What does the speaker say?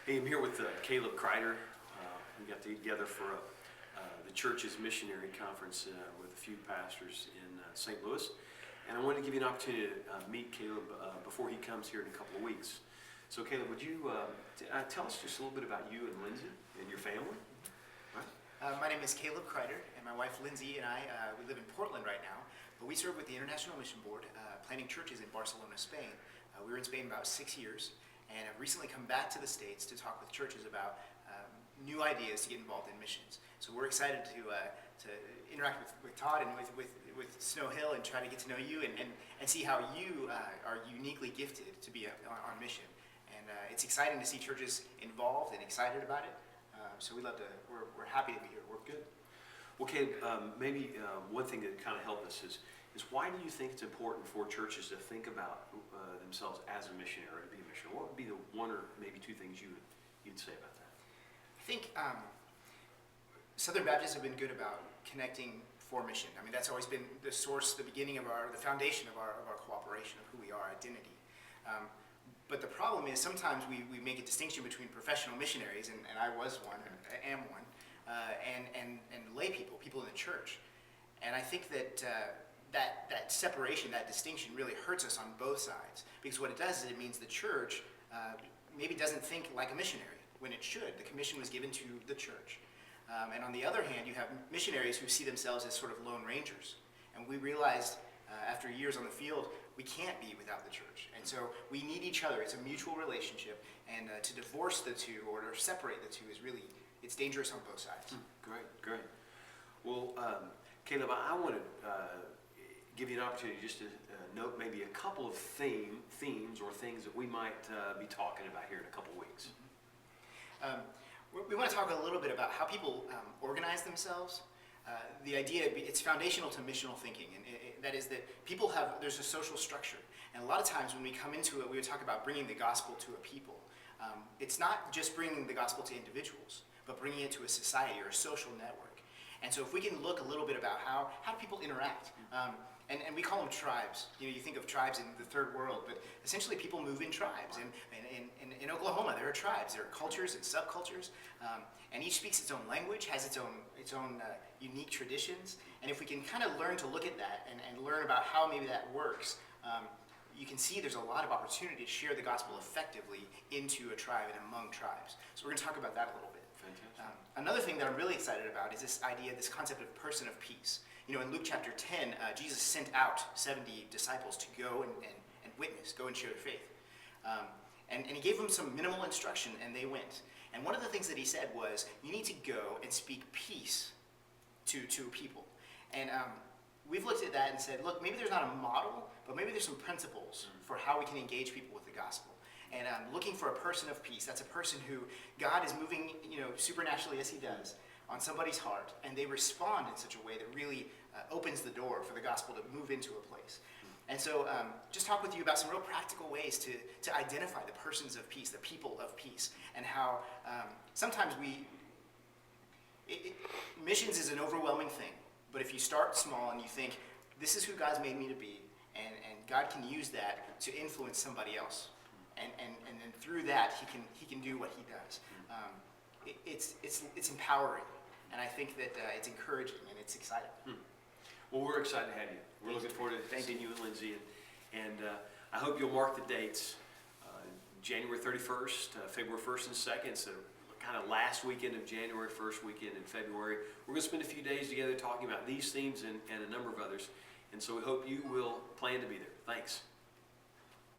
Hey, I'm here with Caleb Crider. We got together for the church As Missionary conference with a few pastors in St. Louis. And I wanted to give you an opportunity to meet Caleb before he comes here in a couple of weeks. So Caleb, would you tell us just a little bit about you and Lindsey and your family? My name is Caleb Crider, and my wife Lindsey and I, we live in Portland right now, but we serve with the International Mission Board, planting churches in Barcelona, Spain. We were in Spain about 6 years, and have recently come back to the States to talk with churches about new ideas to get involved in missions. So we're excited to interact with Todd and with Snow Hill and try to get to know you and see how you are uniquely gifted to be on mission. And it's exciting to see churches involved and excited about it. So we're happy to be here. We're good. Well, Caleb, maybe one thing that kind of help us is why do you think it's important for churches to think about themselves as a missionary or to be a missionary? What would be the one or maybe two things you'd say about that? I think Southern Baptists have been good about connecting for mission. I mean, that's always been the source, the beginning of the foundation of our cooperation, of who we are, identity. But the problem is sometimes we make a distinction between professional missionaries, and I was one, and I am one, and lay people in the church. And I think that that separation, that distinction really hurts us on both sides. Because what it does is it means the church maybe doesn't think like a missionary when it should. The commission was given to the church. And on the other hand, you have missionaries who see themselves as sort of lone rangers. And we realized after years on the field, we can't be without the church. And so we need each other. It's a mutual relationship. And to divorce the two or to separate the two is really, it's dangerous on both sides. Great. Well, Caleb, I want to give you an opportunity just to note maybe a couple of themes or things that we might be talking about here in a couple of weeks. We want to talk a little bit about how people organize themselves. The idea, it's foundational to missional thinking, and that is that people there's a social structure. And a lot of times when we come into it, we would talk about bringing the gospel to a people. It's not just bringing the gospel to individuals, but bringing it to a society or a social network. And so if we can look a little bit about how do people interact, and we call them tribes. You know, you think of tribes in the third world, but essentially people move in tribes. And in Oklahoma, there are tribes, there are cultures and subcultures, and each speaks its own language, has its own unique traditions. And if we can kind of learn to look at that and learn about how maybe that works, you can see there's a lot of opportunity to share the gospel effectively into a tribe and among tribes. So we're going to talk about that a little bit. Fantastic. Another thing that I'm really excited about is this idea, this concept of person of peace. You know, in Luke chapter 10, Jesus sent out 70 disciples to go and witness, go and share their faith. And he gave them some minimal instruction, and they went. And one of the things that he said was, you need to go and speak peace to people. And we've looked at that and said, look, maybe there's not a model, but maybe there's some principles for how we can engage people with the gospel. And looking for a person of peace, that's a person who God is moving, supernaturally as he does, on somebody's heart, and they respond in such a way that really opens the door for the gospel to move into a place. And so just talk with you about some real practical ways to identify the persons of peace, the people of peace, and how sometimes missions is an overwhelming thing, but if you start small and you think, this is who God's made me to be, and God can use that to influence somebody else, and then through that he can do what he does. It's empowering, and I think that it's encouraging and it's exciting. Well, we're excited to have you. We're looking forward to seeing you and Lindsey, and I hope you'll mark the dates. January 31st, February 1st and 2nd, so kind of last weekend of January, first weekend in February. We're going to spend a few days together talking about these themes and a number of others, and so we hope you will plan to be there. Thanks.